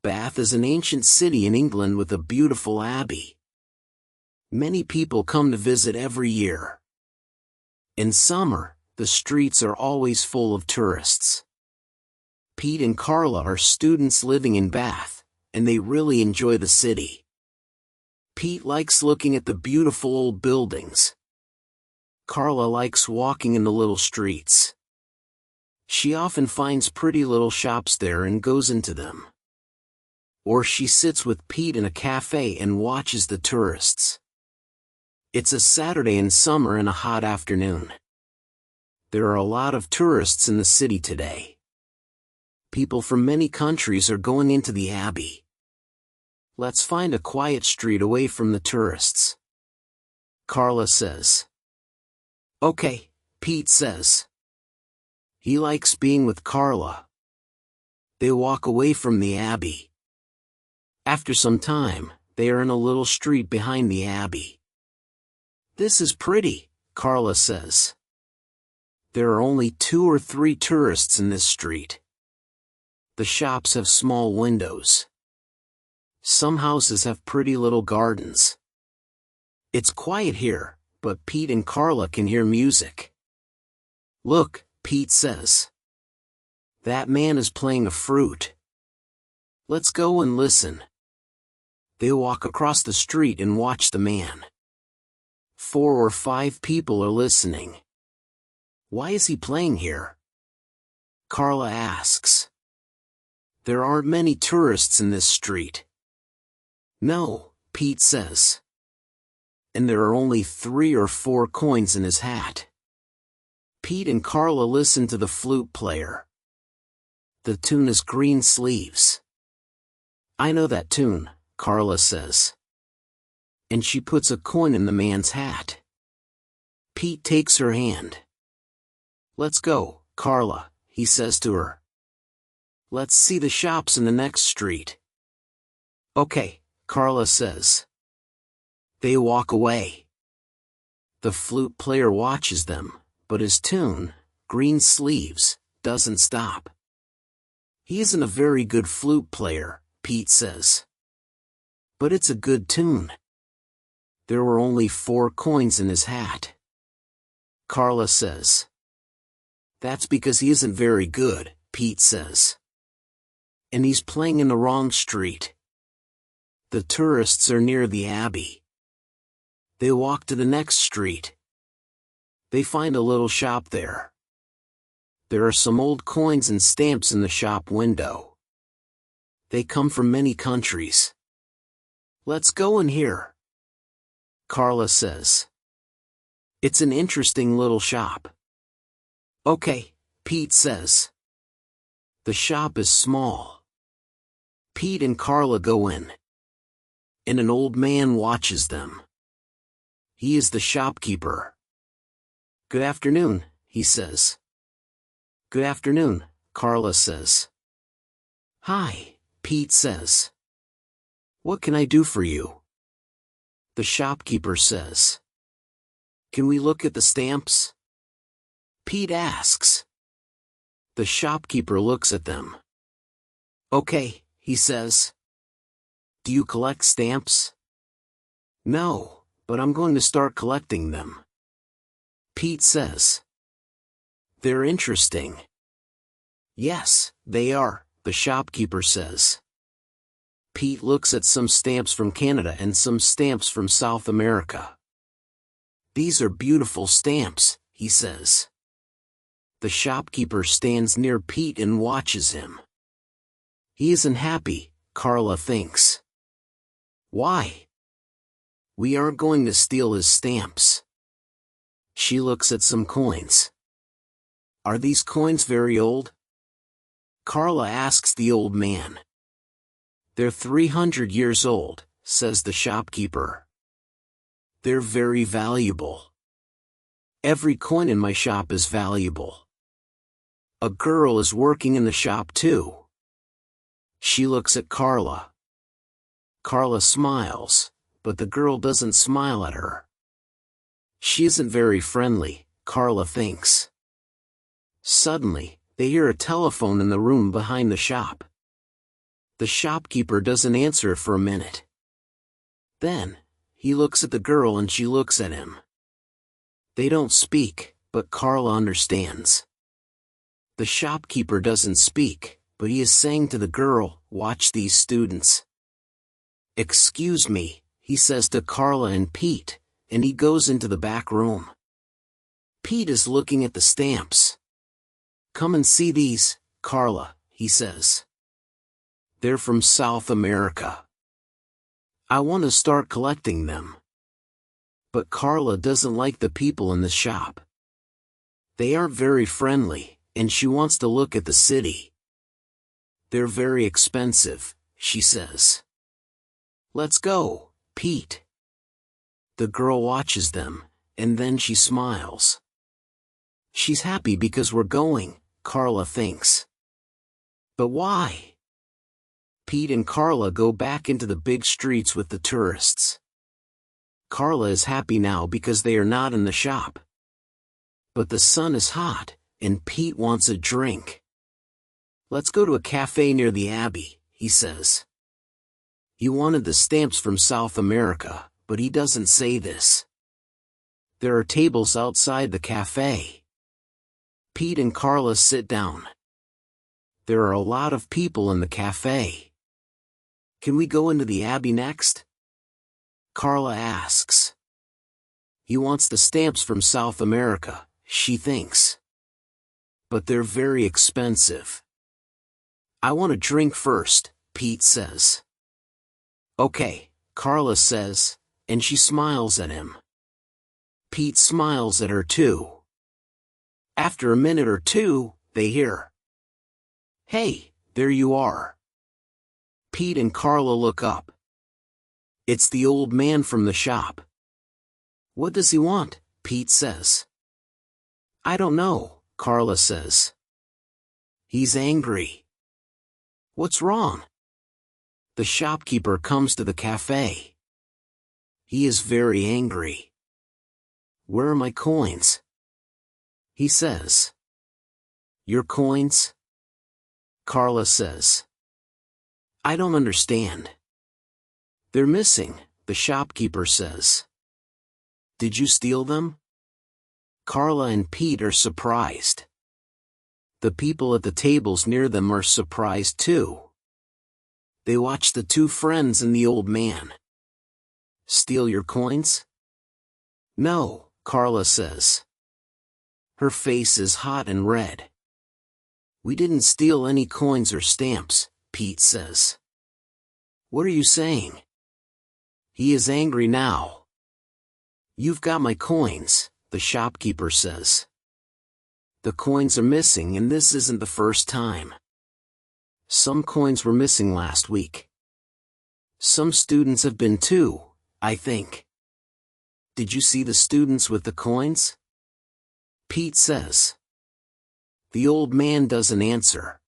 Bath is an ancient city in England with a beautiful abbey. Many people come to visit every year. In summer, the streets are always full of tourists. Pete and Carla are students living in Bath, and they really enjoy the city. Pete likes looking at the beautiful old buildings. Carla likes walking in the little streets. She often finds pretty little shops there and goes into them. Or she sits with Pete in a cafe and watches the tourists. It's a Saturday in summer and a hot afternoon. There are a lot of tourists in the city today. People from many countries are going into the abbey. Let's find a quiet street away from the tourists, Carla says. Okay, Pete says. He likes being with Carla. They walk away from the abbey. After some time, they are in a little street behind the abbey. This is pretty, Carla says. There are only 2 or 3 tourists in this street. The shops have small windows. Some houses have pretty little gardens. It's quiet here, but Pete and Carla can hear music. Look, Pete says. That man is playing a flute. Let's go and listen. They walk across the street and watch the man. 4 or 5 people are listening. Why is he playing here? Carla asks. There aren't many tourists in this street. No, Pete says. And there are only 3 or 4 coins in his hat. Pete and Carla listen to the flute player. The tune is Green Sleeves. I know that tune, Carla says. And she puts a coin in the man's hat. Pete takes her hand. Let's go, Carla, he says to her. Let's see the shops in the next street. Okay, Carla says. They walk away. The flute player watches them, but his tune, Green Sleeves, doesn't stop. He isn't a very good flute player, Pete says. But it's a good tune. There were only 4 coins in his hat. Carla says. That's because he isn't very good, Pete says. And he's playing in the wrong street. The tourists are near the abbey. They walk to the next street. They find a little shop there. There are some old coins and stamps in the shop window. They come from many countries. Let's go in here, Carla says. It's an interesting little shop. Okay, Pete says. The shop is small. Pete and Carla go in. And an old man watches them. He is the shopkeeper. Good afternoon, he says. Good afternoon, Carla says. Hi, Pete says. What can I do for you? The shopkeeper says. Can we look at the stamps? Pete asks. The shopkeeper looks at them. Okay, he says. Do you collect stamps? No, but I'm going to start collecting them. Pete says. They're interesting. Yes, they are, the shopkeeper says. Pete looks at some stamps from Canada and some stamps from South America. These are beautiful stamps, he says. The shopkeeper stands near Pete and watches him. He isn't happy, Carla thinks. Why? We aren't going to steal his stamps. She looks at some coins. Are these coins very old? Carla asks the old man. They're 300 years old, says the shopkeeper. They're very valuable. Every coin in my shop is valuable. A girl is working in the shop too. She looks at Carla. Carla smiles, but the girl doesn't smile at her. She isn't very friendly, Carla thinks. Suddenly, they hear a telephone in the room behind the shop. The shopkeeper doesn't answer for a minute. Then, he looks at the girl and she looks at him. They don't speak, but Carla understands. The shopkeeper doesn't speak, but he is saying to the girl, "Watch these students." "Excuse me," he says to Carla and Pete, and he goes into the back room. Pete is looking at the stamps. "Come and see these, Carla," he says. "They're from South America. I want to start collecting them." But Carla doesn't like the people in the shop. They aren't very friendly, and she wants to look at the city. "They're very expensive," she says. "Let's go, Pete." The girl watches them, and then she smiles. She's happy because we're going, Carla thinks. But why? Pete and Carla go back into the big streets with the tourists. Carla is happy now because they are not in the shop. But the sun is hot, and Pete wants a drink. "Let's go to a cafe near the Abbey," he says. He wanted the stamps from South America, but he doesn't say this. There are tables outside the cafe. Pete and Carla sit down. There are a lot of people in the cafe. "Can we go into the Abbey next?" Carla asks. He wants the stamps from South America, she thinks. But they're very expensive. "I want a drink first," Pete says. "Okay," Carla says, and she smiles at him. Pete smiles at her too. After a minute or two, they hear, "Hey, there you are." Pete and Carla look up. It's the old man from the shop. "What does he want?" Pete says. "I don't know," Carla says. "He's angry." "What's wrong?" The shopkeeper comes to the cafe. He is very angry. "Where are my coins?" he says. "Your coins?" Carla says. "I don't understand." "They're missing," the shopkeeper says. "Did you steal them?" Carla and Pete are surprised. The people at the tables near them are surprised too. They watch the two friends and the old man. "Steal your coins?" "No," Carla says. Her face is hot and red. "We didn't steal any coins or stamps," Pete says. "What are you saying?" He is angry now. "You've got my coins," the shopkeeper says. "The coins are missing and this isn't the first time. Some coins were missing last week. Some students have been too, I think." "Did you see the students with the coins?" Pete says. The old man doesn't answer.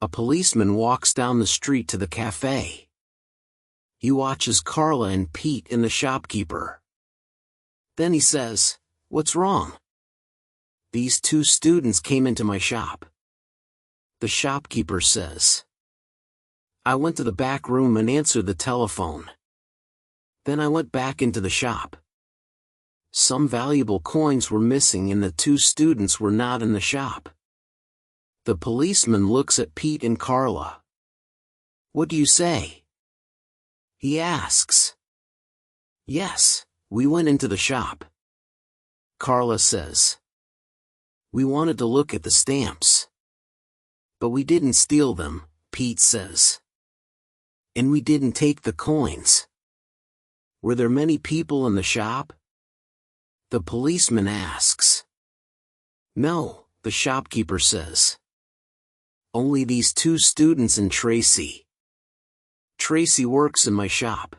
A policeman walks down the street to the cafe. He watches Carla and Pete and the shopkeeper. Then he says, "What's wrong?" "These two students came into my shop." The shopkeeper says. "I went to the back room and answered the telephone. Then I went back into the shop. Some valuable coins were missing and the two students were not in the shop." The policeman looks at Pete and Carla. "What do you say?" he asks. "Yes, we went into the shop," Carla says. "We wanted to look at the stamps. But we didn't steal them," Pete says. "And we didn't take the coins." "Were there many people in the shop?" the policeman asks. "No," the shopkeeper says. "Only these two students and Tracy. Tracy works in my shop.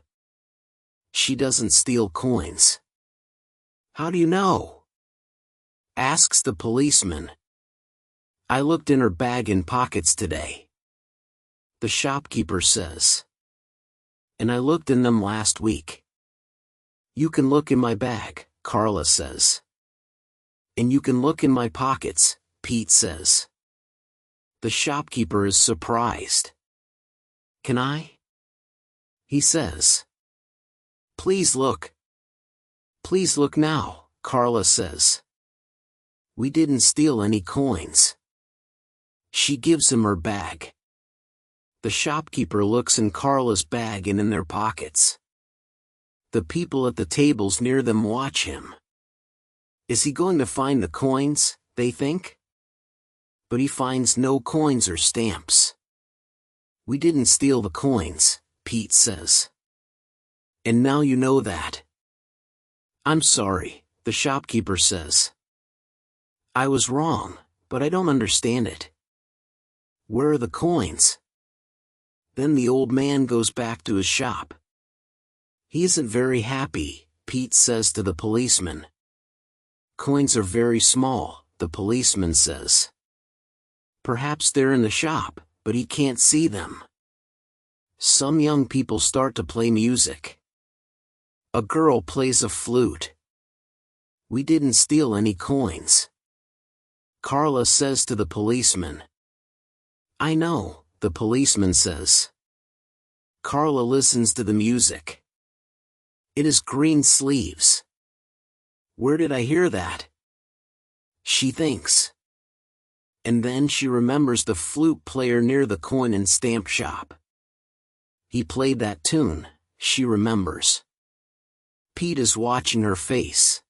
She doesn't steal coins." "How do you know?" asks the policeman. "I looked in her bag and pockets today," the shopkeeper says. "And I looked in them last week." "You can look in my bag," Carla says. "And you can look in my pockets," Pete says. The shopkeeper is surprised. Can I? He says. Please look. Please look now, Carla says. We didn't steal any coins. She gives him her bag. The shopkeeper looks in Carla's bag and in their pockets. The people at the tables near them watch him. Is he going to find the coins, they think? But he finds no coins or stamps. We didn't steal the coins, Pete says. And now you know that. I'm sorry, the shopkeeper says. I was wrong, but I don't understand it. Where are the coins? Then the old man goes back to his shop. He isn't very happy, Pete says to the policeman. Coins are very small, the policeman says. Perhaps they're in the shop, but he can't see them. Some young people start to play music. A girl plays a flute. We didn't steal any coins. Carla says to the policeman. I know, the policeman says. Carla listens to the music. It is Green Sleeves. Where did I hear that? She thinks. And then she remembers the flute player near the coin and stamp shop. He played that tune, she remembers. Pete is watching her face.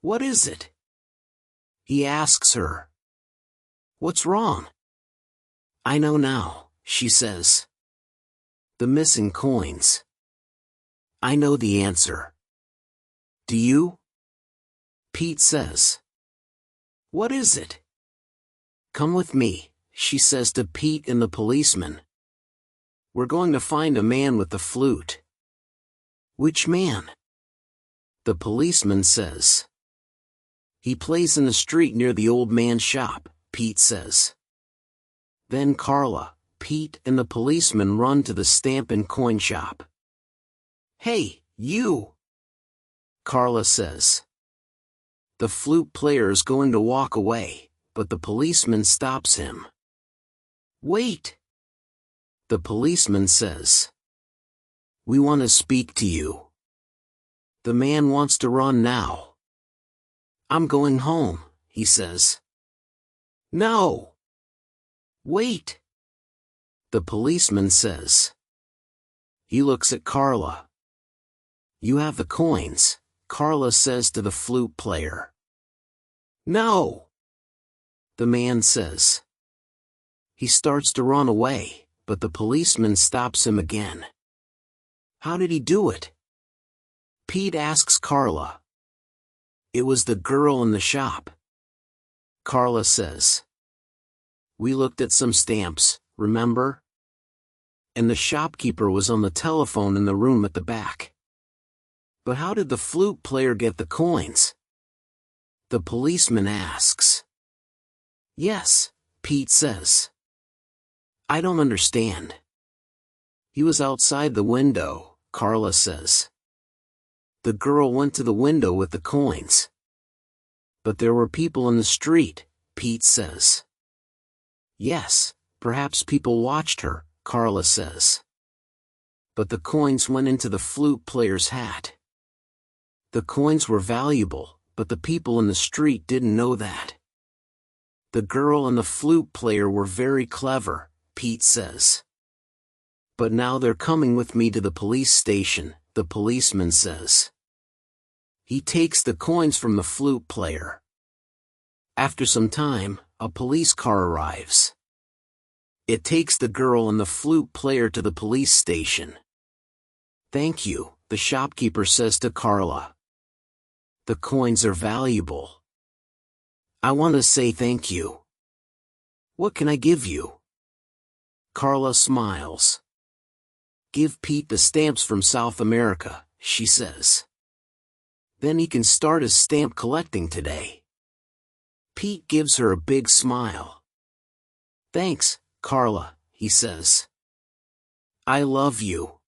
What is it? He asks her. What's wrong? I know now, she says. The missing coins. I know the answer. Do you? Pete says. What is it? Come with me, she says to Pete and the policeman. We're going to find a man with the flute. Which man? The policeman says. He plays in the street near the old man's shop, Pete says. Then Carla, Pete and the policeman run to the stamp and coin shop. Hey, you! Carla says. The flute player is going to walk away, but the policeman stops him. Wait! The policeman says. We want to speak to you. The man wants to run now. I'm going home, he says. No! Wait! The policeman says. He looks at Carla. You have the coins, Carla says to the flute player. No! The man says. He starts to run away, but the policeman stops him again. How did he do it? Pete asks Carla. It was the girl in the shop. Carla says. We looked at some stamps, remember? And the shopkeeper was on the telephone in the room at the back. But how did the flute player get the coins? The policeman asks. Yes, Pete says. I don't understand. He was outside the window, Carla says. The girl went to the window with the coins. But there were people in the street, Pete says. Yes, perhaps people watched her, Carla says. But the coins went into the flute player's hat. The coins were valuable, but the people in the street didn't know that. The girl and the flute player were very clever, Pete says. But now they're coming with me to the police station, the policeman says. He takes the coins from the flute player. After some time, a police car arrives. It takes the girl and the flute player to the police station. Thank you, the shopkeeper says to Carla. The coins are valuable. I want to say thank you. What can I give you? Carla smiles. Give Pete the stamps from South America, she says. Then he can start his stamp collecting today. Pete gives her a big smile. Thanks, Carla, he says. I love you.